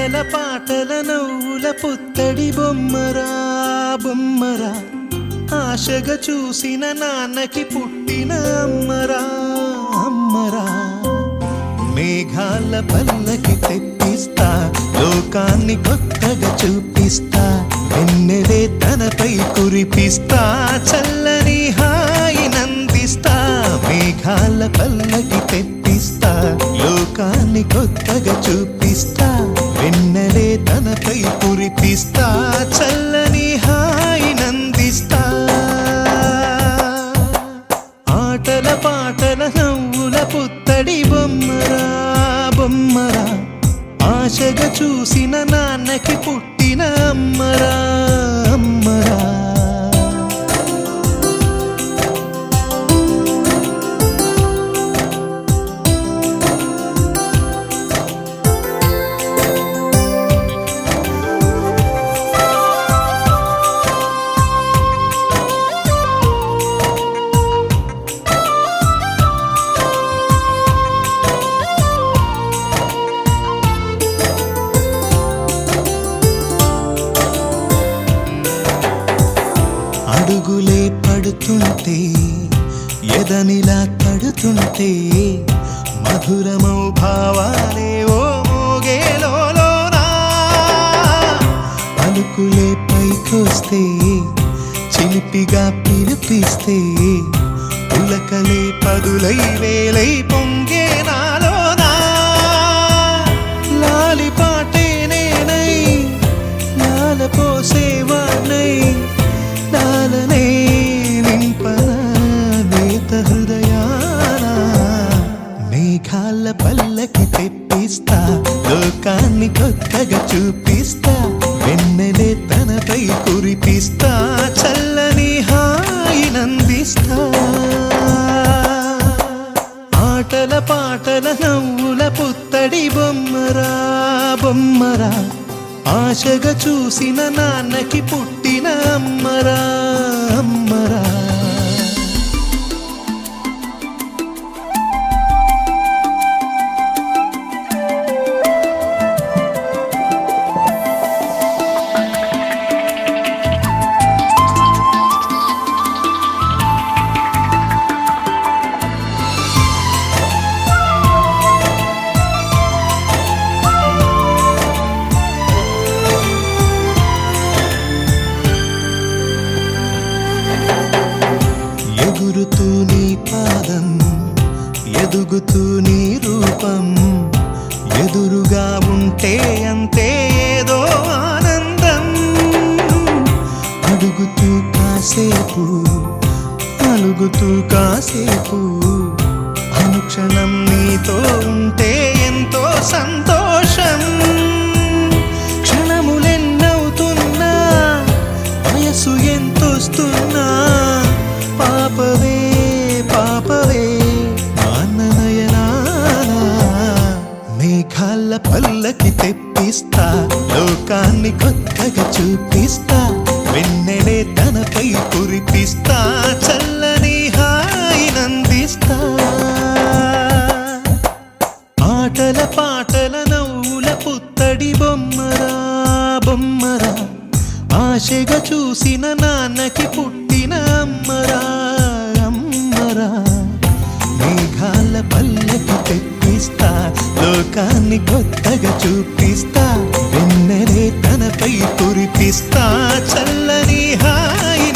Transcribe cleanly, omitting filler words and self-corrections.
ఆటల పాటల నవ్వుల పుత్తడి బొమ్మరా బొమ్మరా, ఆశగా చూసిన నాన్నకి పుట్టిన అమ్మరా అమ్మరా. మేఘాల పల్లకి తెప్పిస్తా, లోకాన్ని కొత్తగా చూపిస్తా, వెన్నెలే తనపై కురిపిస్తా, చల్లని హాయి నందిస్తా. మేఘాల పల్లకి తెప్పిస్తా, లోకాన్ని కొత్తగా చూపిస్తా, వెన్నెలే తనపై కురిపిస్తా, చల్లని హాయి నందిస్తా. ఆటల పాటల నవ్వుల పుత్తడి బొమ్మరా బొమ్మరా, ఆశగా చూసిన నాన్నకి పుట్టిన అమ్మరా అమ్మరా. అడుగులే పడుతుంటే ఎదనిలా తడుతుంటే, మధురమౌ భావాలే ఓ మోగేలోనా. పలుకులే పైకొస్తే చిలిపిగా పిలిపిస్తే, పులకలే పదులై వేలై పొంగే నాలోనా. లాలి పాటే నేనై లాల పోసేవాణ్ణై, లాలనే నింపన నేత హృదయాన. మేఘాల పల్లకి తెప్పిస్తా, లోకాన్ని కొత్తగా చూపిస్తా, వెన్నెలే తనపై కురిపిస్తా, చల్లని హాయి నందిస్తా. ఆటల పాటల నవ్వుల పుత్తడి బొమ్మరా బొమ్మరా, ఆశగా చూసిన నాన్నకి పుట్టిన అమ్మరా అమ్మరా. ఎగురుతూ నీ పాదం, ఎదుగుతూ నీ రూపం, ఎదురుగా ఉంటే అంతే ఏదో ఆనందం. అడుగుతూ కాసేపు, అలుగుతూ కాసేపు, అనుక్షణం నీతో ఉంటే ఎంతో సంతోషం. క్షణములెన్నవుతున్నా, వయసు ఎంతొస్తున్నా, పాపవే పాపవే నాన్ననయనానా. మేఘాల పల్లకి తెప్పిస్తా, లోకాన్ని కొత్తగా చూపిస్తా, వెన్నెలే తనపై కురిపిస్తా, చల్లని హాయి నందిస్తా. ఆటల పాటల నవ్వుల పుత్తడి బొమ్మరా బొమ్మరా, ఆశగా చూసిన నాన్నకి పుట్టిన అమ్మరా అమ్మరా. మేఘాల పల్లకి తెప్పిస్తా, లోకాన్ని కొత్తగా చూపిస్తా, వెన్నెలే తనపై కురిపిస్తా, చల్లని హాయి